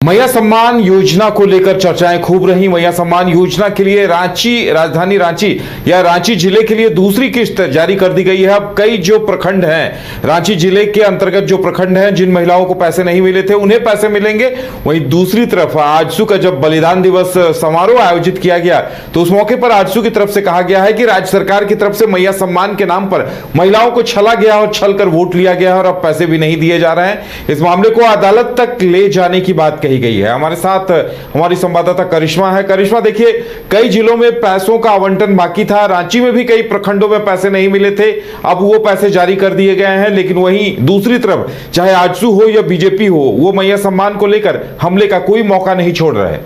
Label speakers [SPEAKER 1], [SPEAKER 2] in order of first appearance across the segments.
[SPEAKER 1] मैया सम्मान योजना को लेकर चर्चाएं खूब रही। मैया सम्मान योजना के लिए राजधानी रांची या रांची जिले के लिए दूसरी किस्त जारी कर दी गई है। अब कई जो प्रखंड हैं, रांची जिले के अंतर्गत जो प्रखंड हैं, जिन महिलाओं को पैसे नहीं मिले थे उन्हें पैसे मिलेंगे। वहीं दूसरी तरफ आजसू का जब बलिदान दिवस समारोह आयोजित किया गया तो उस मौके पर आजसू की तरफ से कहा गया है कि राज्य सरकार की तरफ से मैया सम्मान के नाम पर महिलाओं को छला गया और छल कर वोट लिया गया और अब पैसे भी नहीं दिए जा रहे हैं। इस मामले को अदालत तक ले जाने की बात कही गई है। हमारे साथ हमारी संवाददाता करिश्मा है। करिश्मा, देखिए, कई जिलों में पैसों का आवंटन बाकी था। रांची में भी कई प्रखंडों में पैसे नहीं मिले थे, अब वो पैसे जारी कर दिए गए हैं। लेकिन वहीं दूसरी तरफ चाहे आजसू हो या बीजेपी हो, वो मैया सम्मान को लेकर हमले का कोई मौका नहीं छोड़ रहे।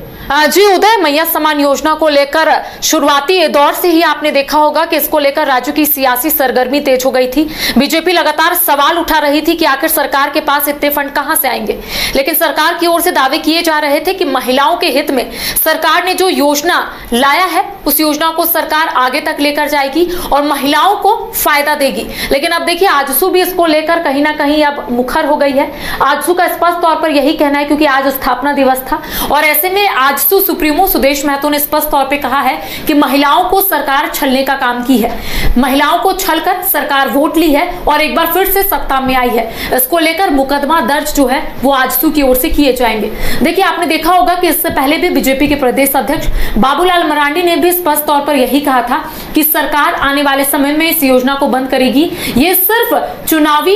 [SPEAKER 2] जी उदय, मैया सम्मान योजना को लेकर शुरुआती दौर से ही आपने देखा होगा कि इसको लेकर राज्य की सियासी सरगर्मी तेज हो गई थी। बीजेपी लगातार सवाल उठा रही थी कि आखिर सरकार के पास इतने फंड कहां से आएंगे, लेकिन सरकार की ओर से दावे किए जा रहे थे कि महिलाओं के हित में सरकार ने जो योजना लाया है उस योजना को सरकार आगे तक लेकर जाएगी और महिलाओं को फायदा देगी। लेकिन अब देखिए, आजसू भी इसको लेकर कहीं ना कहीं अब मुखर हो गई है। आजसू का स्पष्ट तौर पर यही कहना है, क्योंकि आज स्थापना दिवस था और ऐसे में आजसू सुप्रीमो सुदेश महतो ने स्पष्ट तौर पे कहा है कि महिलाओं को सरकार छलने का काम की है, महिलाओं को छलकर सरकार वोट ली है और एक बार फिर से सत्ता में आई है। इसको लेकर मुकदमा दर्ज जो है वो आजसू की ओर से किए जाएंगे। देखिए, आपने देखा होगा कि इससे पहले भी बीजेपी के प्रदेश अध्यक्ष बाबूलाल मरांडी ने भी स्पष्ट तौर पर यही कहा था कि सरकार आने वाले समय में इस योजना को बंद करेगी। ये सिर्फ चुनावी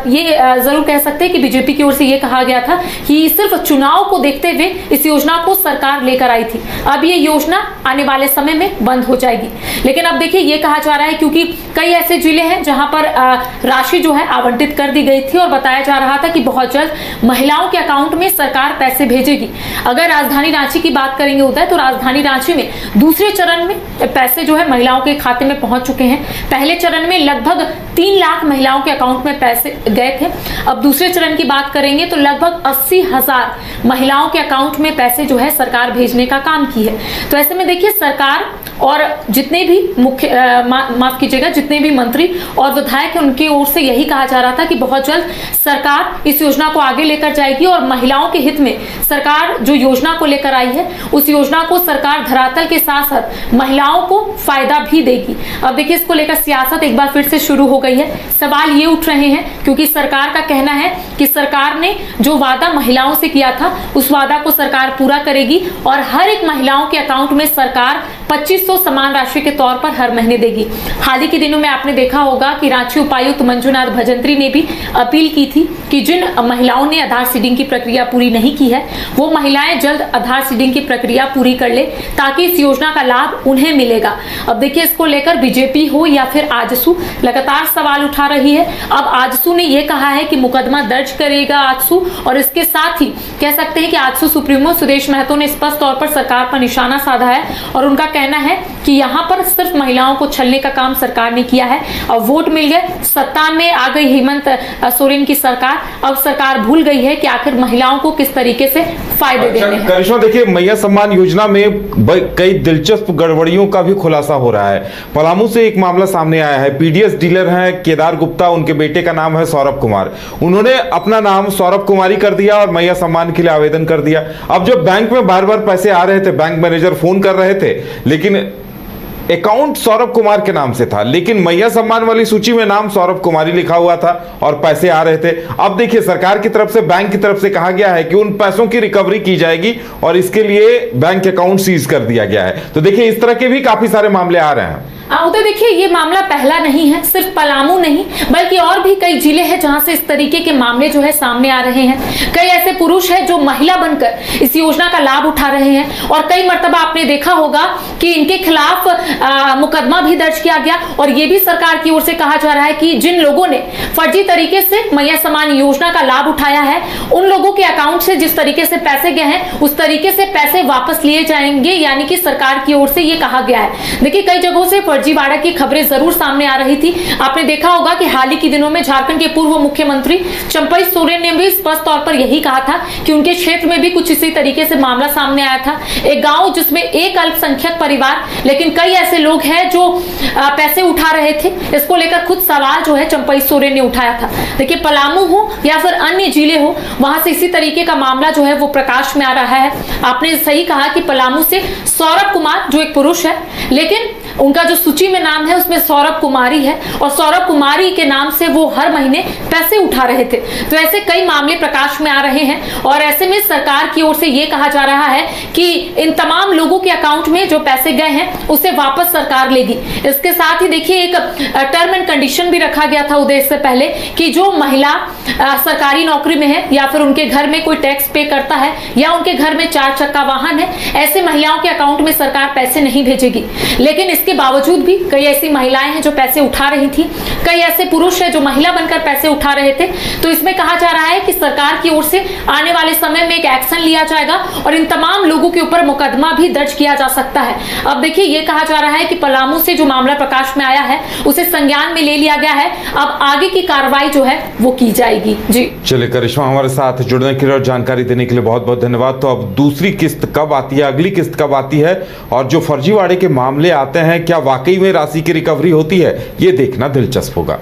[SPEAKER 2] ये जरूर कह सकते हैं कि बीजेपी की ओर से ये कहा गया था कि सिर्फ चुनाव को देखते हुए इस योजना को सरकार लेकर आई थी। अब ये योजना आने वाले समय में बंद हो जाएगी। लेकिन अब देखिए, ये कहा जा रहा है क्योंकि कई ऐसे जिले हैं जहां पर राशि जो है आवंटित कर दी गई थी और बताया जा रहा था कि बहुत जल्द महिलाओं के अकाउंट में सरकार पैसे भेजेगी। अगर राजधानी रांची की बात करेंगे उदय, तो राजधानी रांची में दूसरे चरण में पैसे जो है महिलाओं के खाते में पहुंच चुके हैं। पहले चरण में लगभग 3 लाख महिलाओं के अकाउंट में पैसे गए थे। अब दूसरे चरण की बात करेंगे तो लगभग 80,000 महिलाओं के अकाउंट में पैसे जो है सरकार भेजने का काम की है। तो ऐसे में देखिए, सरकार और जितने भी माफ कीजिएगा, जितने भी मंत्री और विधायक उनकी ओर से यही कहा जा रहा था कि बहुत जल्द सरकार इस योजना को आगे लेकर जाएगी और महिलाओं के हित में सरकार जो योजना को लेकर आई है उस योजना को सरकार धरातल के साथ साथ महिलाओं को फायदा भी देगी। अब देखिए, इसको लेकर सियासत एक बार फिर से शुरू हो गई है। सवाल ये उठ रहे हैं क्योंकि सरकार का कहना है कि सरकार ने जो वादा महिलाओं से किया था उस वादा को सरकार पूरा करेगी और हर एक महिलाओं के अकाउंट में सरकार 2500 समान राशि के तौर पर हर महीने देगी। हाल ही के दिनों में आपने देखा होगा कि रांची उपायुक्त मंजुनाथ भजंत्री ने भी अपील की थी कि जिन महिलाओं ने आधार सीडिंग की प्रक्रिया पूरी नहीं की है वो महिलाएं जल्द आधार सीडिंग की प्रक्रिया पूरी कर ले ताकि इस योजना का लाभ उन्हें मिलेगा। अब देखिए, इसको लेकर बीजेपी हो या फिर आजसू लगातार सवाल उठा रही है। अब आजसू ने यह कहा है कि मुकदमा दर्ज करेगा आजसू, और इसके साथ ही कह सकते हैं कि आजसू सुप्रीमो सुदेश महतो ने स्पष्ट तौर पर सरकार पर निशाना साधा है और उनका कहना है कि यहां पर सिर्फ महिलाओं को छलने का काम सरकार ने किया है। और वोट मिल गए, सत्ता में आ गई हेमंत सोरेन की सरकार। अब सरकार भूल गई है कि आखिर महिलाओं को किस तरीके से फायदे देने हैं।
[SPEAKER 1] करिश्मा, देखिए, मैया सम्मान योजना में कई दिलचस्प गड़बड़ियों का भी खुलासा हो रहा है। पलामू से एक मामला सामने आया है। पीडीएस डीलर हैं केदार गुप्ता, उनके बेटे का नाम है सौरभ कुमार। उन्होंने अपना नाम सौरभ कुमारी कर दिया और मैया सम्मान के लिए आवेदन कर दिया। अब जब बैंक में बार बार पैसे आ रहे थे, बैंक मैनेजर फोन कर रहे थे, लेकिन अकाउंट सौरभ कुमार के नाम से था, लेकिन मैया सम्मान वाली सूची में नाम सौरभ कुमारी लिखा हुआ था और पैसे आ रहे थे। अब देखिए, सरकार की तरफ से, बैंक की तरफ से कहा गया है कि उन पैसों की रिकवरी की जाएगी और इसके लिए बैंक अकाउंट सीज कर दिया गया है। तो देखिए, इस तरह के भी काफी सारे मामले आ रहे हैं।
[SPEAKER 2] उधर देखिए, ये मामला पहला नहीं है, सिर्फ पलामू नहीं बल्कि और भी कई जिले हैं जहां से इस तरीके के मामले जो है सामने आ रहे हैं। कई ऐसे पुरुष हैं जो महिला बनकर इस योजना का लाभ उठा रहे हैं और कई मर्तबा आपने देखा होगा कि इनके खिलाफ मुकदमा भी दर्ज किया गया। और ये भी सरकार की ओर से कहा जा रहा है कि जिन लोगों ने फर्जी तरीके से मैया सम्मान योजना का लाभ उठाया है उन लोगों के अकाउंट से जिस तरीके से पैसे गए हैं उस तरीके से पैसे वापस लिए जाएंगे, यानी कि सरकार की ओर से ये कहा गया है। देखिए, कई जगहों से फर्जीवाड़ा की खबरें जरूर सामने आ रही थी। आपने देखा होगा कि हाल ही के दिनों में झारखंड के पूर्व मुख्यमंत्री चंपई सोरेन ने भी स्पष्ट तौर पर यही कहा था कि उनके क्षेत्र में भी कुछ इसी तरीके से मामला सामने आया था। एक गांव जिसमें एक अल्पसंख्यक परिवार, लेकिन कई ऐसे लोग हैं जो पैसे उठा रहे थे। इसको लेकर खुद सवाल जो है चंपई सोरेन ने उठाया था। देखिए, पलामू हो या फिर अन्य जिले हो, वहां से इसी तरीके का मामला जो है वो प्रकाश में आ रहा है। आपने सही कहा कि पलामू से सौरभ कुमार जो एक पुरुष है, लेकिन उनका जो सूची में नाम है उसमें सौरभ कुमारी है, और सौरभ कुमारी के नाम से वो हर महीने पैसे उठा रहे थे। तो ऐसे कई मामले प्रकाश में आ रहे हैं, और ऐसे में सरकार की ओर से ये कहा जा रहा है कि इन तमाम लोगों के अकाउंट में जो पैसे गए हैं उसे वापस सरकार लेगी। इसके साथ ही देखिए, एक टर्म एंड कंडीशन भी रखा गया था उदय से पहले कि जो महिला सरकारी नौकरी में है या फिर उनके घर में कोई टैक्स पे करता है या उनके घर में 4 चक्का वाहन है, ऐसे महिलाओं के अकाउंट में सरकार पैसे नहीं भेजेगी। लेकिन इसके बावजूद भी कई ऐसी महिलाएं हैं जो पैसे उठा रही थी, कई ऐसे पुरुष हैं जो महिला बनकर पैसे उठा रहे थे। तो इसमें कहा जा रहा है कि सरकार की ओर से आने वाले समय में एक एक्शन लिया जाएगा और इन तमाम लोगों के ऊपर मुकदमा भी दर्ज किया जा सकता है। अब देखिए, ये कहा जा रहा है कि पलामू से जो मामला प्रकाश में आया है उसे संज्ञान में ले लिया गया है। अब आगे की कार्रवाई जो है वो की जाएगी। जी
[SPEAKER 1] चलिए करिश्मा, हमारे साथ जुड़ने के लिए और जानकारी देने के लिए बहुत बहुत धन्यवाद। तो अब दूसरी किस्त कब आती है, अगली किस्त कब आती है, और जो फर्जीवाड़े के मामले आते हैं क्या वाकई में राशि की रिकवरी होती है, ये देखना दिलचस्प होगा।